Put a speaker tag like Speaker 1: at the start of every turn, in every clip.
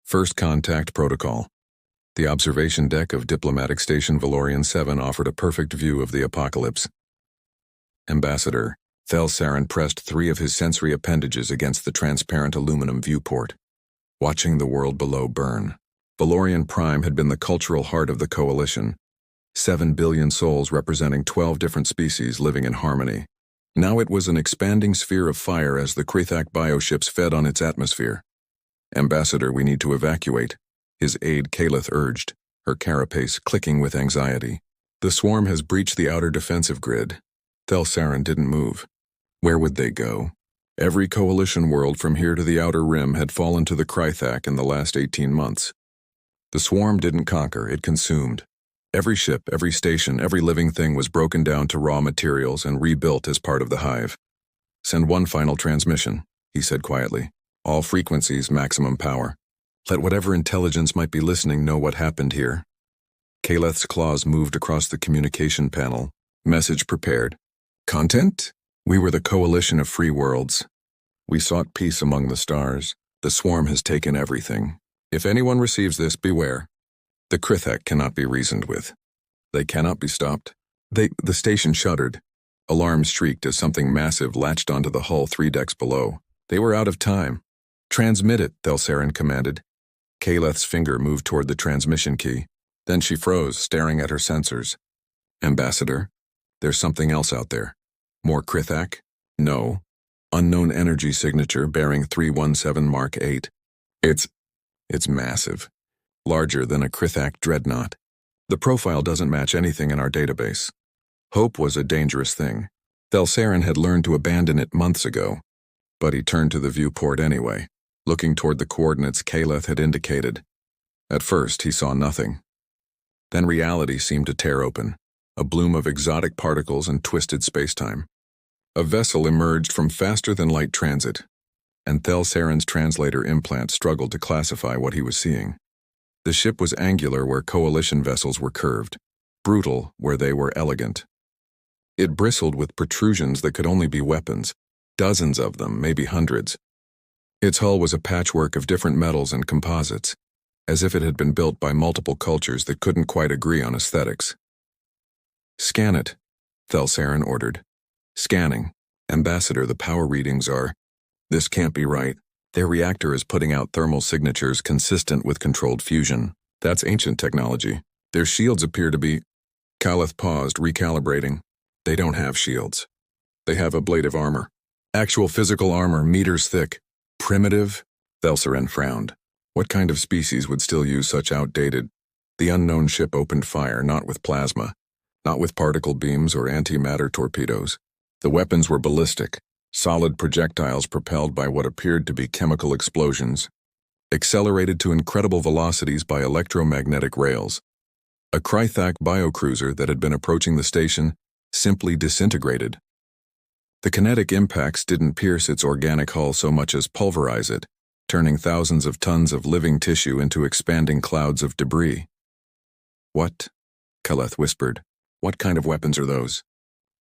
Speaker 1: First Contact Protocol. The observation deck of Diplomatic Station Valorian 7 offered a perfect view of the apocalypse. Ambassador Thel Saren pressed 3 of his sensory appendages against the transparent aluminum viewport, watching the world below burn. Valorian Prime had been the cultural heart of the coalition, 7 billion souls representing 12 different species living in harmony. Now it was an expanding sphere of fire as the Krithak bioships fed on its atmosphere. Ambassador, we need to evacuate, his aide Kaleth urged, her carapace clicking with anxiety. The swarm has breached the outer defensive grid. Thel Saren didn't move. Where would they go? Every coalition world from here to the outer rim had fallen to the Krithak in the last 18 months. The swarm didn't conquer, it consumed. Every ship, every station, every living thing was broken down to raw materials and rebuilt as part of the hive. Send one final transmission, he said quietly. All frequencies, maximum power. Let whatever intelligence might be listening know what happened here. Kaleth's claws moved across the communication panel. Message prepared. Content? We were the coalition of free worlds. We sought peace among the stars. The swarm has taken everything. If anyone receives this, beware. The Krithak cannot be reasoned with. They cannot be stopped. The station shuddered. Alarms shrieked as something massive latched onto the hull 3 decks below. They were out of time. Transmit it, Thel Saren commanded. Kaleth's finger moved toward the transmission key. Then she froze, staring at her sensors. Ambassador, there's something else out there. More Krithak? No. Unknown energy signature bearing 317 Mark 8. It's massive. Larger than a Krithak dreadnought. The profile doesn't match anything in our database. Hope was a dangerous thing. Thel Saren had learned to abandon it months ago. But he turned to the viewport anyway, looking toward the coordinates Kaleth had indicated. At first, he saw nothing. Then reality seemed to tear open, a bloom of exotic particles and twisted spacetime. A vessel emerged from faster-than-light transit, and Thel Saren's translator implant struggled to classify what he was seeing. The ship was angular where coalition vessels were curved, brutal where they were elegant. It bristled with protrusions that could only be weapons, dozens of them, maybe hundreds. Its hull was a patchwork of different metals and composites, as if it had been built by multiple cultures that couldn't quite agree on aesthetics. Scan it, Thel Saren ordered. Scanning. Ambassador, the power readings are... This can't be right. Their reactor is putting out thermal signatures consistent with controlled fusion. That's ancient technology. Their shields appear to be... Kaleth paused, recalibrating. They don't have shields. They have ablative armor. Actual physical armor, meters thick. Primitive? Thel Saren frowned. What kind of species would still use such outdated... The unknown ship opened fire, not with plasma, not with particle beams or antimatter torpedoes. The weapons were ballistic, solid projectiles propelled by what appeared to be chemical explosions, accelerated to incredible velocities by electromagnetic rails. A Krithak biocruiser that had been approaching the station simply disintegrated. The kinetic impacts didn't pierce its organic hull so much as pulverize it, turning thousands of tons of living tissue into expanding clouds of debris. What? Kaleth whispered. What kind of weapons are those?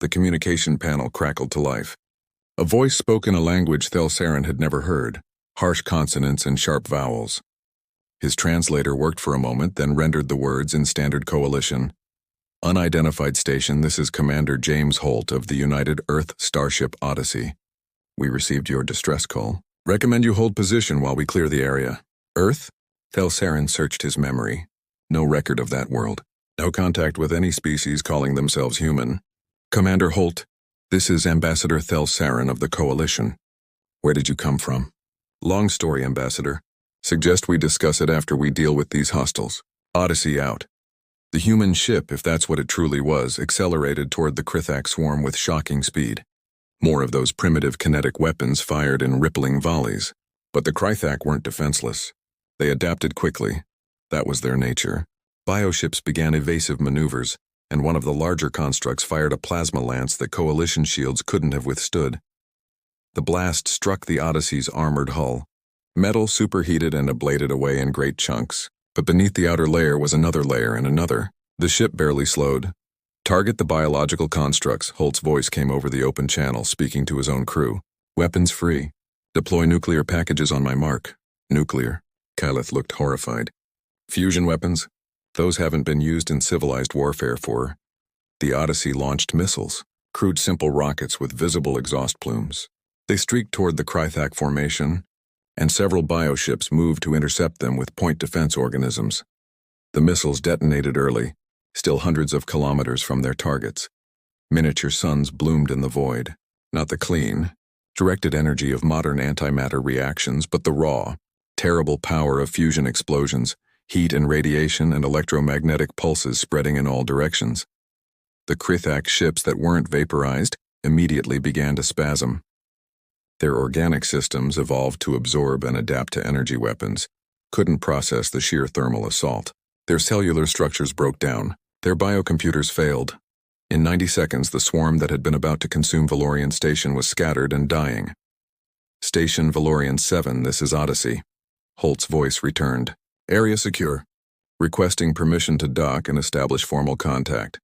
Speaker 1: The communication panel crackled to life. A voice spoke in a language Thel Saren had never heard, harsh consonants and sharp vowels. His translator worked for a moment, then rendered the words in standard coalition. Unidentified station, this is Commander James Holt of the United Earth Starship Odyssey. We received your distress call. Recommend you hold position while we clear the area. Earth? Thel Saren searched his memory. No record of that world. No contact with any species calling themselves human. Commander Holt, this is Ambassador Thel Saren of the Coalition. Where did you come from? Long story, Ambassador. Suggest we discuss it after we deal with these hostiles. Odyssey out. The human ship, if that's what it truly was, accelerated toward the Krithak swarm with shocking speed. More of those primitive kinetic weapons fired in rippling volleys. But the Krithak weren't defenseless. They adapted quickly. That was their nature. Bioships began evasive maneuvers, and one of the larger constructs fired a plasma lance that coalition shields couldn't have withstood. The blast struck the Odyssey's armored hull. Metal superheated and ablated away in great chunks, but beneath the outer layer was another layer and another. The ship barely slowed. Target the biological constructs, Holt's voice came over the open channel, speaking to his own crew. Weapons free. Deploy nuclear packages on my mark. Nuclear. Kyleth looked horrified. Fusion weapons? Those haven't been used in civilized warfare for. The Odyssey launched missiles, crude simple rockets with visible exhaust plumes. They streaked toward the Krythak formation, and several bioships moved to intercept them with point defense organisms. The missiles detonated early, still hundreds of kilometers from their targets. Miniature suns bloomed in the void, not the clean, directed energy of modern antimatter reactions, but the raw, terrible power of fusion explosions, heat and radiation and electromagnetic pulses spreading in all directions. The Krythak ships that weren't vaporized immediately began to spasm. Their organic systems evolved to absorb and adapt to energy weapons, couldn't process the sheer thermal assault. Their cellular structures broke down, their biocomputers failed. In 90 seconds, the swarm that had been about to consume Valorian Station was scattered and dying. Station Valorian 7, this is Odyssey. Holt's voice returned. Area secure. Requesting permission to dock and establish formal contact.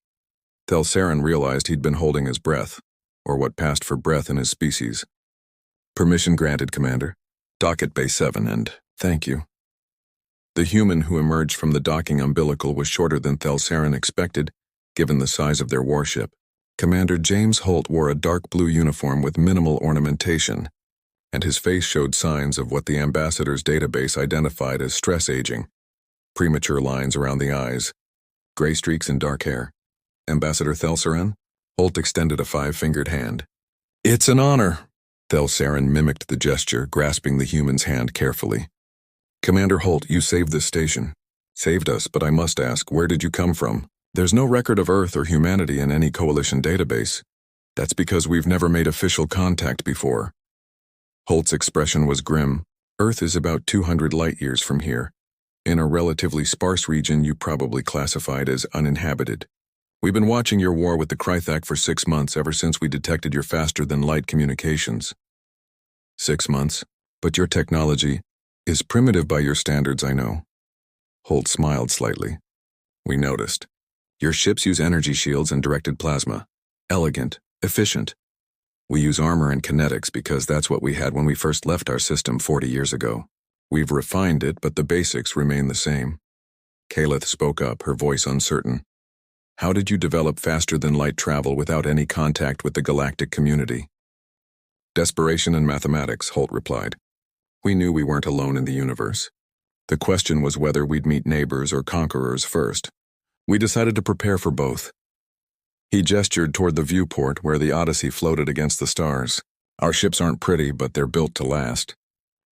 Speaker 1: Thelsarin realized he'd been holding his breath, or what passed for breath in his species. Permission granted, Commander. Dock at Bay 7 and thank you. The human who emerged from the docking umbilical was shorter than Thelsarin expected, given the size of their warship. Commander James Holt wore a dark blue uniform with minimal ornamentation, and his face showed signs of what the ambassador's database identified as stress aging. Premature lines around the eyes, gray streaks in dark hair. Ambassador Thelsarin? Holt extended a 5-fingered hand. It's an honor. Thelsarin mimicked the gesture, grasping the human's hand carefully. Commander Holt, you saved this station. Saved us, but I must ask, where did you come from? There's no record of Earth or humanity in any Coalition database. That's because we've never made official contact before. Holt's expression was grim. Earth is about 200 light-years from here. In a relatively sparse region you probably classified as uninhabited. We've been watching your war with the Krythak for 6 months, ever since we detected your faster-than-light communications. 6 months? But your technology is primitive by your standards, I know. Holt smiled slightly. We noticed. Your ships use energy shields and directed plasma. Elegant, efficient. We use armor and kinetics because that's what we had when we first left our system 40 years ago. We've refined it, but the basics remain the same. Kyleth spoke up, her voice uncertain. How did you develop faster-than-light travel without any contact with the galactic community? Desperation and mathematics, Holt replied. We knew we weren't alone in the universe. The question was whether we'd meet neighbors or conquerors first. We decided to prepare for both. He gestured toward the viewport where the Odyssey floated against the stars. Our ships aren't pretty, but they're built to last.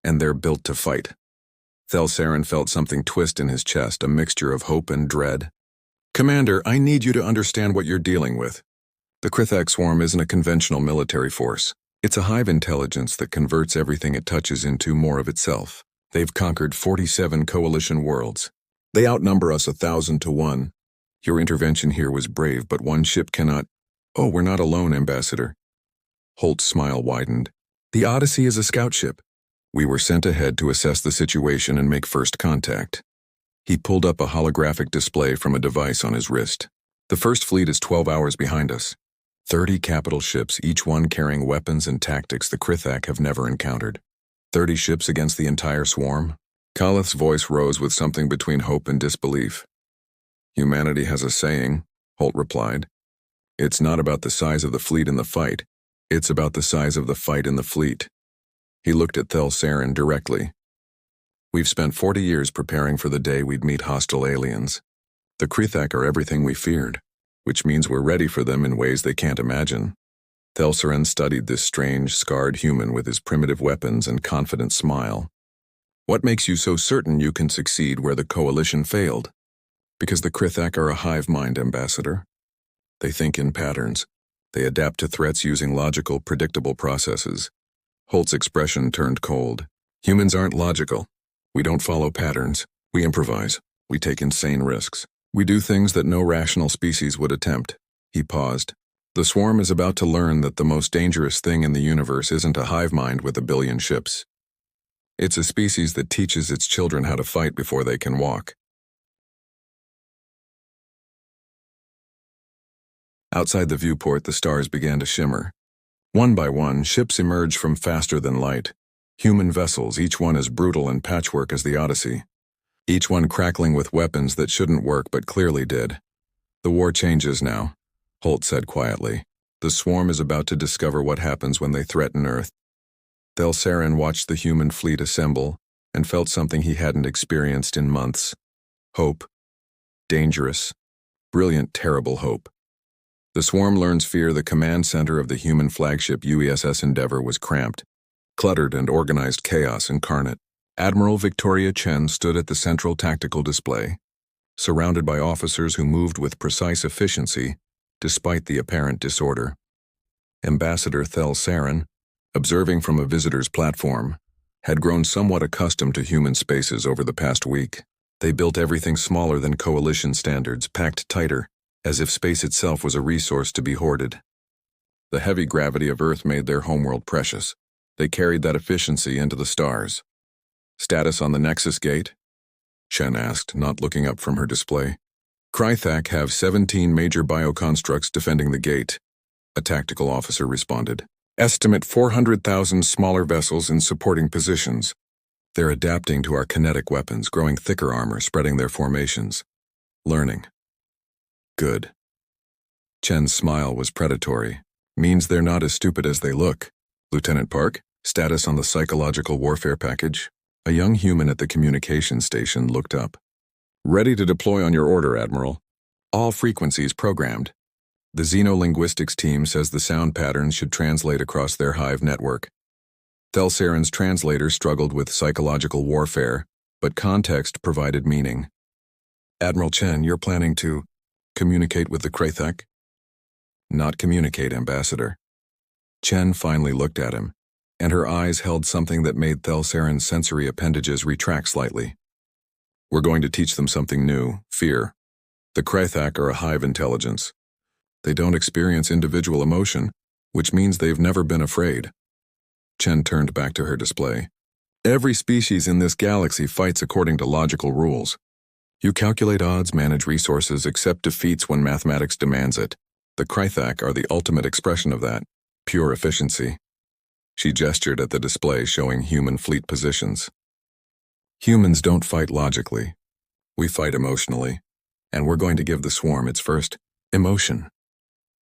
Speaker 1: And they're built to fight. Thelsarin felt something twist in his chest, a mixture of hope and dread. Commander, I need you to understand what you're dealing with. The Krythak swarm isn't a conventional military force. It's a hive intelligence that converts everything it touches into more of itself. They've conquered 47 coalition worlds. They outnumber us 1,000 to 1. Your intervention here was brave, but one ship cannot— Oh, we're not alone, Ambassador. Holt's smile widened. The Odyssey is a scout ship. We were sent ahead to assess the situation and make first contact. He pulled up a holographic display from a device on his wrist. The first fleet is 12 hours behind us. 30 capital ships, each one carrying weapons and tactics the Krythak have never encountered. 30 ships against the entire swarm? Kyleth's voice rose with something between hope and disbelief. Humanity has a saying, Holt replied. It's not about the size of the fleet in the fight. It's about the size of the fight in the fleet. He looked at Thelsarin directly. We've spent 40 years preparing for the day we'd meet hostile aliens. The Krythak are everything we feared, which means we're ready for them in ways they can't imagine. Thelsarin studied this strange, scarred human with his primitive weapons and confident smile. What makes you so certain you can succeed where the Coalition failed? Because the Krythak are a hive mind, Ambassador. They think in patterns. They adapt to threats using logical, predictable processes. Holt's expression turned cold. Humans aren't logical. We don't follow patterns. We improvise. We take insane risks. We do things that no rational species would attempt. He paused. The swarm is about to learn that the most dangerous thing in the universe isn't a hive mind with 1 billion ships. It's a species that teaches its children how to fight before they can walk. Outside the viewport, the stars began to shimmer. One by one, ships emerged from faster than light. Human vessels, each one as brutal and patchwork as the Odyssey. Each one crackling with weapons that shouldn't work but clearly did. The war changes now, Holt said quietly. The swarm is about to discover what happens when they threaten Earth. Thel Saren watched the human fleet assemble and felt something he hadn't experienced in months. Hope. Dangerous. Brilliant, terrible hope. The swarm learns fear. The command center of the human flagship USS Endeavour was cramped, cluttered and organized chaos incarnate. Admiral Victoria Chen stood at the central tactical display, surrounded by officers who moved with precise efficiency despite the apparent disorder. Ambassador Thel Saren, observing from a visitor's platform, had grown somewhat accustomed to human spaces over the past week. They built everything smaller than coalition standards, packed tighter, as if space itself was a resource to be hoarded. The heavy gravity of Earth made their homeworld precious. They carried that efficiency into the stars. Status on the Nexus gate? Chen asked, not looking up from her display. Krythak have 17 major bioconstructs defending the gate, a tactical officer responded. Estimate 400,000 smaller vessels in supporting positions. They're adapting to our kinetic weapons, growing thicker armor, spreading their formations. Learning. Good. Chen's smile was predatory. Means they're not as stupid as they look. Lieutenant Park, status on the psychological warfare package? A young human at the communications station looked up. Ready to deploy on your order, Admiral. All frequencies programmed. The xenolinguistics team says the sound patterns should translate across their hive network. Thel Saren's translator struggled with psychological warfare, but context provided meaning. Admiral Chen, you're planning to communicate with the Krythak? Not communicate, Ambassador. Chen finally looked at him, and her eyes held something that made Thel Saren's sensory appendages retract slightly. We're going to teach them something new, fear. The Krythak are a hive intelligence. They don't experience individual emotion, which means they've never been afraid. Chen turned back to her display. Every species in this galaxy fights according to logical rules. You calculate odds, manage resources, accept defeats when mathematics demands it. The Krythak are the ultimate expression of that, pure efficiency. She gestured at the display showing human fleet positions. Humans don't fight logically. We fight emotionally, and we're going to give the swarm its first emotion.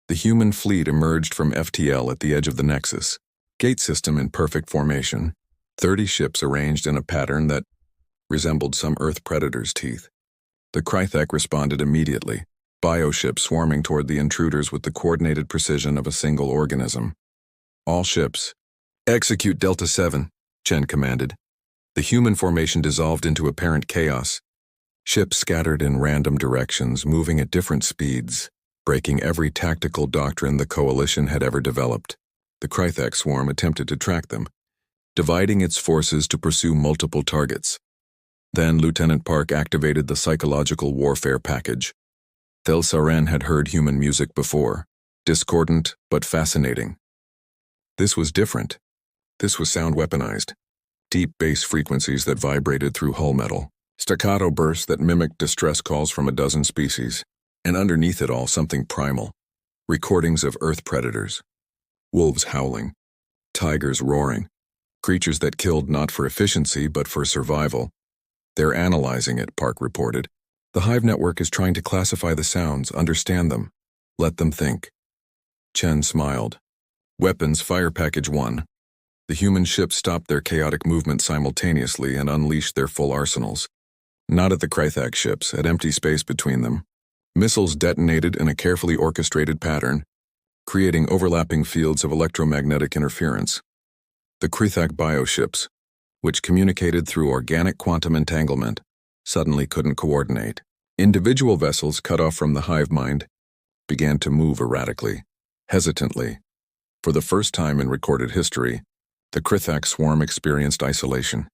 Speaker 1: The human fleet emerged from FTL at the edge of the Nexus, gate system in perfect formation, 30 ships arranged in a pattern that resembled some Earth predator's teeth. The Krythak responded immediately, bioships swarming toward the intruders with the coordinated precision of a single organism. All ships, execute Delta 7, Chen commanded. The human formation dissolved into apparent chaos. Ships scattered in random directions, moving at different speeds, breaking every tactical doctrine the Coalition had ever developed. The Krythak swarm attempted to track them, dividing its forces to pursue multiple targets. Then Lieutenant Park activated the psychological warfare package. Thel Saren had heard human music before, discordant but fascinating. This was different. This was sound weaponized. Deep bass frequencies that vibrated through hull metal, staccato bursts that mimicked distress calls from a dozen species, and underneath it all something primal, recordings of Earth predators. Wolves howling, tigers roaring, creatures that killed not for efficiency but for survival. They're analyzing it, Park reported. The hive network is trying to classify the sounds, understand them, let them think. Chen smiled. Weapons Fire Package 1. The human ships stopped their chaotic movement simultaneously and unleashed their full arsenals. Not at the Krythak ships, at empty space between them. Missiles detonated in a carefully orchestrated pattern, creating overlapping fields of electromagnetic interference. The Krythak bioships, which communicated through organic quantum entanglement, suddenly couldn't coordinate. Individual vessels cut off from the hive mind began to move erratically, hesitantly. For the first time in recorded history, the Krythak swarm experienced isolation.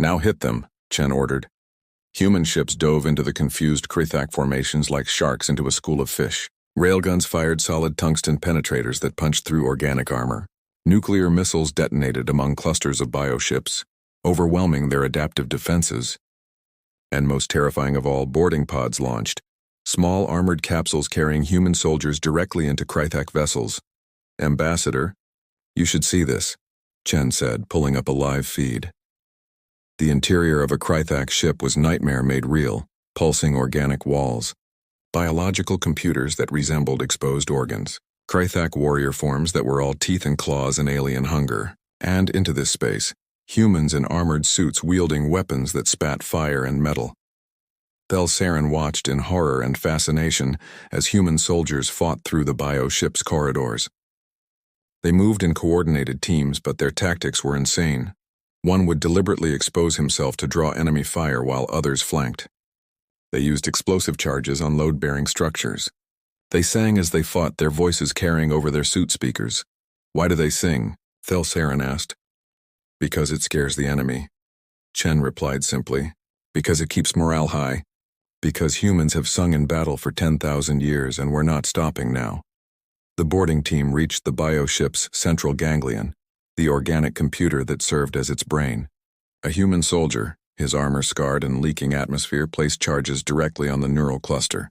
Speaker 1: Now hit them, Chen ordered. Human ships dove into the confused Krythak formations like sharks into a school of fish. Railguns fired solid tungsten penetrators that punched through organic armor. Nuclear missiles detonated among clusters of bioships, overwhelming their adaptive defenses. And most terrifying of all, boarding pods launched, small armored capsules carrying human soldiers directly into Krythak vessels. Ambassador, you should see this. Chen said, pulling up a live feed. The interior of a Krythak ship was nightmare made real, pulsing organic walls, biological computers that resembled exposed organs, Krythak warrior forms that were all teeth and claws and alien hunger, and into this space, humans in armored suits wielding weapons that spat fire and metal. Thel Saren watched in horror and fascination as human soldiers fought through the bio-ship's corridors. They moved in coordinated teams, but their tactics were insane. One would deliberately expose himself to draw enemy fire while others flanked. They used explosive charges on load-bearing structures. They sang as they fought, their voices carrying over their suit speakers. Why do they sing? Thel Saren asked. Because it scares the enemy. Chen replied simply. Because it keeps morale high. Because humans have sung in battle for 10,000 years and we're not stopping now. The boarding team reached the bio-ship's central ganglion, the organic computer that served as its brain. A human soldier, his armor scarred and leaking atmosphere, placed charges directly on the neural cluster.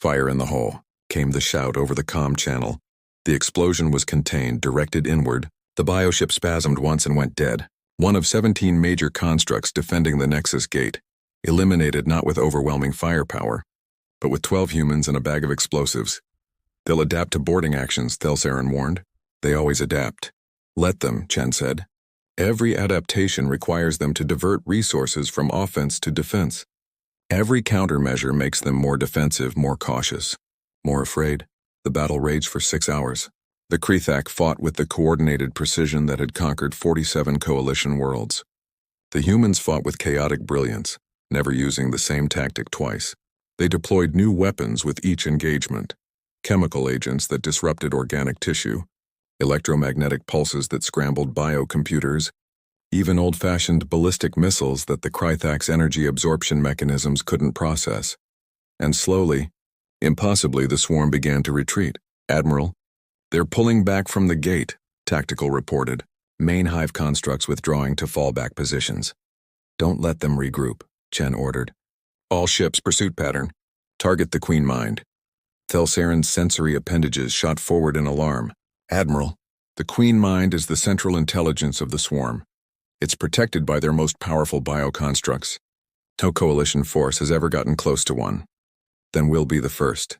Speaker 1: Fire in the hole, came the shout over the comm channel. The explosion was contained, directed inward. The bio-ship spasmed once and went dead. One of 17 major constructs defending the Nexus gate. Eliminated not with overwhelming firepower, but with 12 humans and a bag of explosives. They'll adapt to boarding actions, Thel Saren warned. They always adapt. Let them, Chen said. Every adaptation requires them to divert resources from offense to defense. Every countermeasure makes them more defensive, more cautious, more afraid. The battle raged for 6 hours. The Krythak fought with the coordinated precision that had conquered 47 coalition worlds. The humans fought with chaotic brilliance, never using the same tactic twice. They deployed new weapons with each engagement. Chemical agents that disrupted organic tissue, electromagnetic pulses that scrambled biocomputers, even old-fashioned ballistic missiles that the Krythak's energy absorption mechanisms couldn't process. And slowly, impossibly, the swarm began to retreat. Admiral, they're pulling back from the gate, Tactical reported, main hive constructs withdrawing to fallback positions. Don't let them regroup, Chen ordered. All ships, pursuit pattern. Target the Queen Mind. Thel Saren's sensory appendages shot forward in alarm. Admiral, the Queen Mind is the central intelligence of the swarm. It's protected by their most powerful bioconstructs. No coalition force has ever gotten close to one. Then we'll be the first.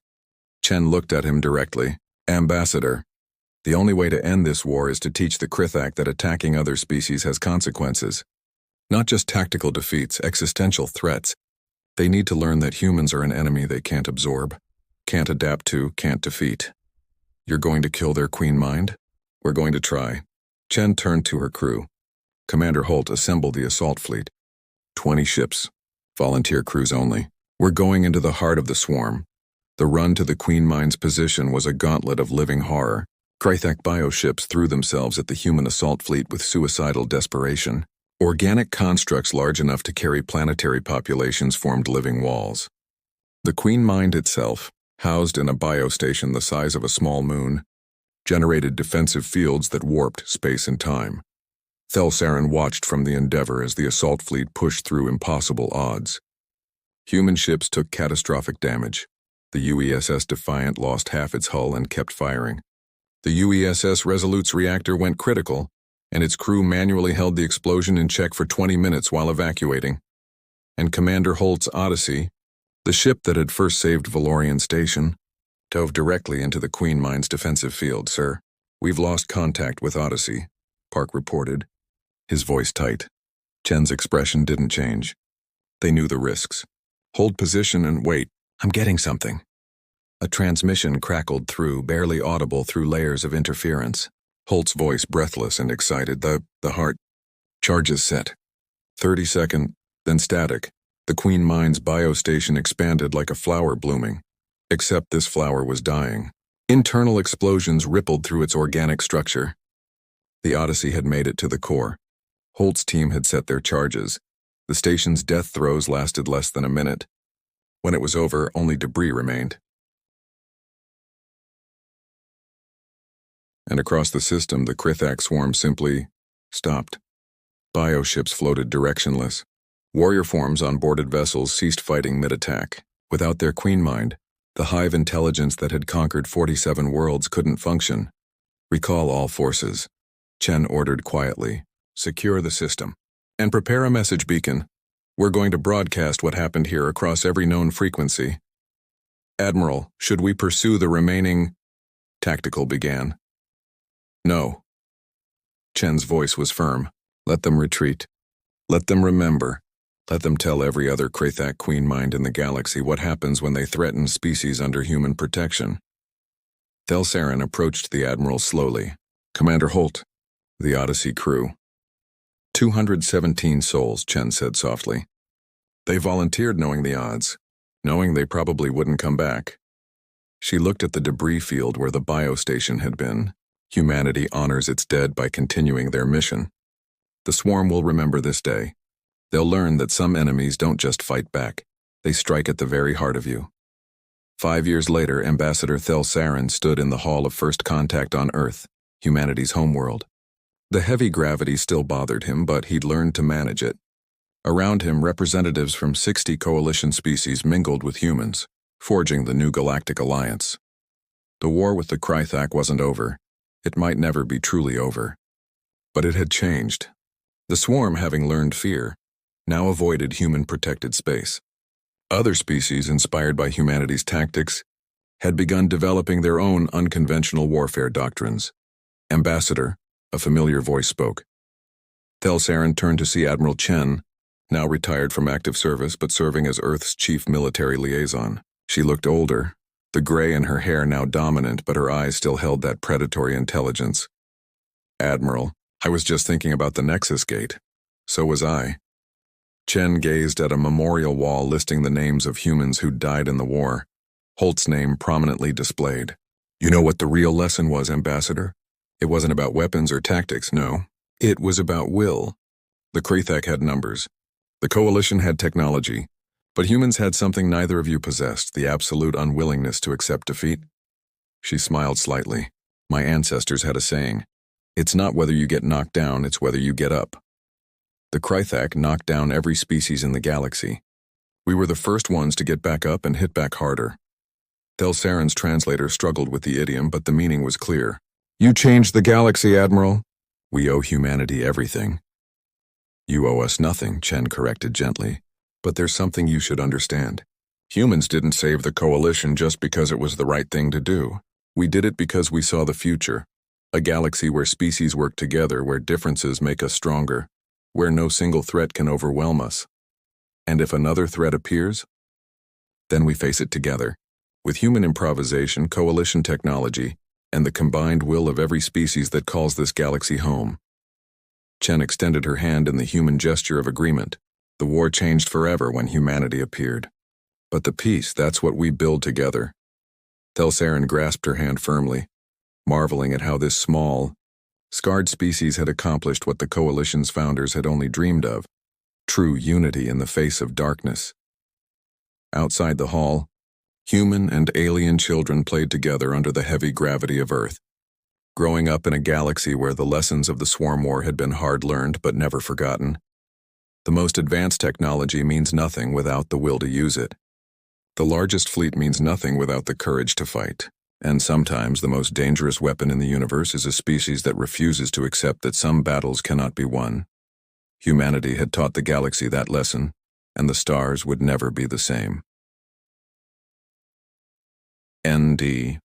Speaker 1: Chen looked at him directly. Ambassador, the only way to end this war is to teach the Krythak that attacking other species has consequences. Not just tactical defeats, existential threats. They need to learn that humans are an enemy they can't absorb, can't adapt to, can't defeat. You're going to kill their Queen Mind? We're going to try. Chen turned to her crew. Commander Holt assembled the assault fleet. 20 ships. Volunteer crews only. We're going into the heart of the swarm. The run to the Queen Mind's position was a gauntlet of living horror. Krythak bioships threw themselves at the human assault fleet with suicidal desperation. Organic constructs large enough to carry planetary populations formed living walls. The Queen Mind itself, housed in a biostation the size of a small moon, generated defensive fields that warped space and time. Thel Saren watched from the Endeavor as the assault fleet pushed through impossible odds. Human ships took catastrophic damage. The UESS Defiant lost half its hull and kept firing. The UESS Resolute's reactor went critical, and its crew manually held the explosion in check for 20 minutes while evacuating. And Commander Holt's Odyssey, the ship that had first saved Valorian Station, dove directly into the Queen Mind's defensive field. Sir, we've lost contact with Odyssey, Park reported, his voice tight. Chen's expression didn't change. They knew the risks. Hold position and wait. I'm getting something. A transmission crackled through, barely audible through layers of interference. Holt's voice breathless and excited. The heart. Charges set. 30-second, then static. The Queen Mind's biostation expanded like a flower blooming. Except this flower was dying. Internal explosions rippled through its organic structure. The Odyssey had made it to the core. Holt's team had set their charges. The station's death throes lasted less than a minute. When it was over, only debris remained. And across the system, the Krythak swarm simply stopped. Bioships floated directionless. Warrior forms on boarded vessels ceased fighting mid-attack. Without their Queen Mind, the hive intelligence that had conquered 47 worlds couldn't function. Recall all forces. Chen ordered quietly. Secure the system. And prepare a message beacon. We're going to broadcast what happened here across every known frequency. Admiral, should we pursue the remaining... Tactical began. No. Chen's voice was firm. Let them retreat. Let them remember. Let them tell every other Krathak queen mind in the galaxy what happens when they threaten species under human protection. Thelsarin approached the Admiral slowly. Commander Holt, the Odyssey crew. 217 souls, Chen said softly. They volunteered knowing the odds, knowing they probably wouldn't come back. She looked at the debris field where the biostation had been. Humanity honors its dead by continuing their mission. The swarm will remember this day. They'll learn that some enemies don't just fight back. They strike at the very heart of you. 5 years later, Ambassador Thelsarin stood in the Hall of First Contact on Earth, humanity's homeworld. The heavy gravity still bothered him, but he'd learned to manage it. Around him, representatives from 60 coalition species mingled with humans, forging the new Galactic Alliance. The war with the Krathak wasn't over. It might never be truly over. But it had changed. The swarm, having learned fear, now avoided human-protected space. Other species, inspired by humanity's tactics, had begun developing their own unconventional warfare doctrines. Ambassador, a familiar voice spoke. Thelsarin turned to see Admiral Chen, now retired from active service but serving as Earth's chief military liaison. She looked older, the gray in her hair now dominant, but her eyes still held that predatory intelligence. Admiral, I was just thinking about the Nexus Gate. So was I. Chen gazed at a memorial wall listing the names of humans who'd died in the war, Holt's name prominently displayed. You know what the real lesson was, Ambassador? It wasn't about weapons or tactics, no. It was about will. The Krathak had numbers. The Coalition had technology. But humans had something neither of you possessed, the absolute unwillingness to accept defeat. She smiled slightly. My ancestors had a saying. It's not whether you get knocked down, it's whether you get up. The Krathak knocked down every species in the galaxy. We were the first ones to get back up and hit back harder. Thelsarin's translator struggled with the idiom, but the meaning was clear. You changed the galaxy, Admiral. We owe humanity everything. You owe us nothing, Chen corrected gently. But there's something you should understand. Humans didn't save the Coalition just because it was the right thing to do. We did it because we saw the future. A galaxy where species work together, where differences make us stronger, where no single threat can overwhelm us. And if another threat appears, then we face it together, with human improvisation, Coalition technology, and the combined will of every species that calls this galaxy home. Chen extended her hand in the human gesture of agreement. The war changed forever when humanity appeared. But the peace, that's what we build together. Thelsarin grasped her hand firmly, marveling at how this small, scarred species had accomplished what the Coalition's founders had only dreamed of, true unity in the face of darkness. Outside the hall, human and alien children played together under the heavy gravity of Earth, growing up in a galaxy where the lessons of the swarm war had been hard-learned but never forgotten. The most advanced technology means nothing without the will to use it. The largest fleet means nothing without the courage to fight. And sometimes the most dangerous weapon in the universe is a species that refuses to accept that some battles cannot be won. Humanity had taught the galaxy that lesson, and the stars would never be the same. ND